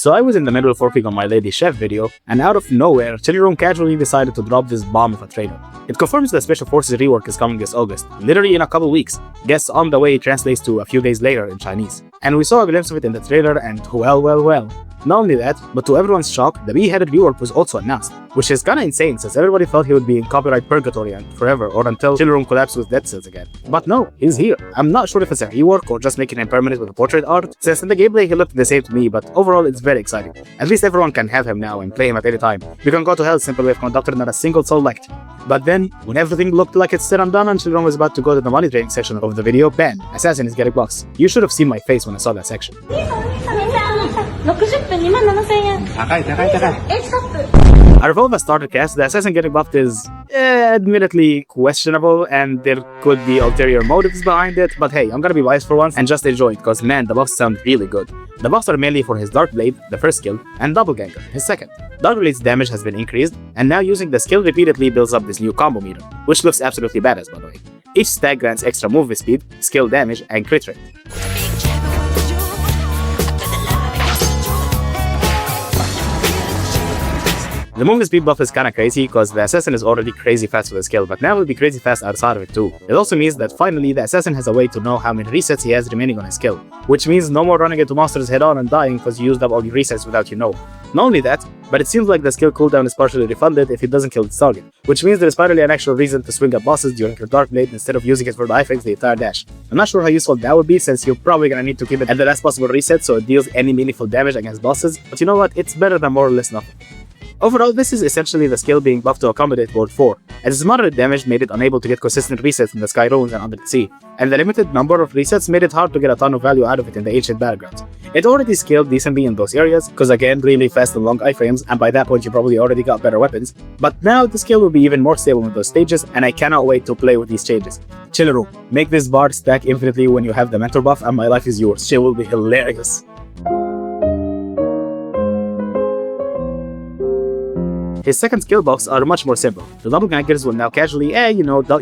So I was in the middle of working on my Lady Chef video, and out of nowhere, Chiliroom casually decided to drop this bomb of a trailer. It confirms the Special Forces rework is coming this August, literally in a couple weeks. Guess on the way translates to a few days later in Chinese. And we saw a glimpse of it in the trailer, and well. Not only that, but to everyone's shock, the bee-headed rework was also announced, which is kinda insane since everybody thought he would be in copyright purgatory and forever or until Chiliroom collapsed with Dead Cells again. But no, he's here. I'm not sure if it's a rework or just making him permanent with a portrait art, since in the gameplay he looked the same to me, but overall it's very exciting. At least everyone can have him now and play him at any time. You can go to hell simply with conductor not a single soul left. But then, when everything looked like it's said and done and Chiliroom was about to go to the money trading section of the video, bam, Assassin is getting bucks. You should have seen my face when I saw that section. Out of all the starter cast, the Assassin getting buffed is admittedly questionable and there could be ulterior motives behind it, but hey, I'm gonna be biased for once and just enjoy it because man, the buffs sound really good. The buffs are mainly for his Dark Blade, the first skill, and Doppelganger, his second. Dark Blade's damage has been increased, and now using the skill repeatedly builds up this new combo meter, which looks absolutely badass by the way. Each stack grants extra movement speed, skill damage, and crit rate. The movement speed buff is kinda crazy because the Assassin is already crazy fast with the skill, but now he'll be crazy fast outside of it too. It also means that finally the Assassin has a way to know how many resets he has remaining on his skill, which means no more running into monsters head on and dying because you used up all your resets without you know. Not only that, but it seems like the skill cooldown is partially refunded if it doesn't kill its target, which means there is finally an actual reason to swing at bosses during your Dark Blade instead of using it for the iframes the entire dash. I'm not sure how useful that would be since you're probably gonna need to keep it at the last possible reset so it deals any meaningful damage against bosses, but you know what, it's better than more or less nothing. Overall, this is essentially the skill being buffed to accommodate World 4, as its moderate damage made it unable to get consistent resets in the Sky Runes and under the sea, and the limited number of resets made it hard to get a ton of value out of it in the ancient battlegrounds. It already scaled decently in those areas, cause again, really fast and long iframes, and by that point you probably already got better weapons, but now the skill will be even more stable in those stages, and I cannot wait to play with these changes. Chiliroom, make this bard stack infinitely when you have the mentor buff and my life is yours. She will be hilarious. His second skill buffs are much more simple. The Doppelgangers will now casually,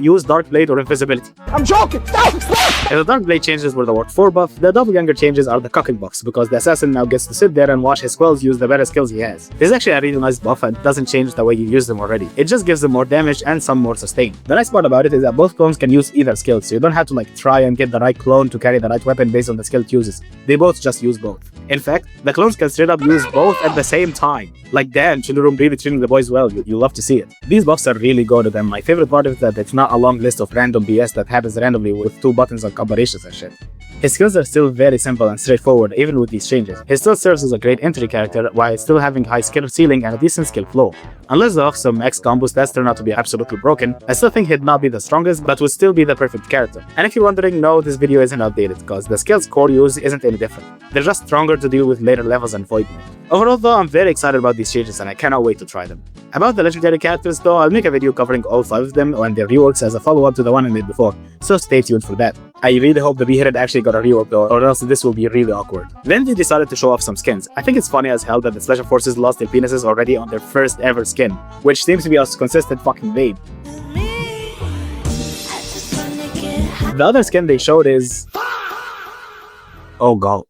use Dark Blade or Invisibility. I'm joking! No! If the Dark Blade changes were the Ward 4 buff, the Doppelganger changes are the cocking buffs because the Assassin now gets to sit there and watch his squells use the better skills he has. This is actually a really nice buff and doesn't change the way you use them already. It just gives them more damage and some more sustain. The nice part about it is that both clones can use either skill, so you don't have to try and get the right clone to carry the right weapon based on the skill it uses. They both just use both. In fact, the clones can straight up use both at the same time. Like damn, Chiliroom really treating the boys well, you love to see it. These buffs are really good and my favorite part is that it's not a long list of random BS that happens randomly with 2 buttons on combinations and shit. His skills are still very simple and straightforward even with these changes. He still serves as a great entry character while still having high skill ceiling and a decent skill flow. Unless the some X combo stats turn out to be absolutely broken, I still think he'd not be the strongest but would still be the perfect character. And if you're wondering, no, this video isn't updated because the skills core use isn't any different. They're just stronger to deal with later levels and Void Mode. Overall though, I'm very excited about these changes and I cannot wait to try them. About the legendary characters though, I'll make a video covering all 5 of them and their reworks as a follow-up to the one I made before, so stay tuned for that. I really hope the Beheaded actually got a rework though, or else this will be really awkward. Then they decided to show off some skins. I think it's funny as hell that the Special Forces lost their penises already on their first ever skin, which seems to be a consistent fucking babe. The other skin they showed is... oh god.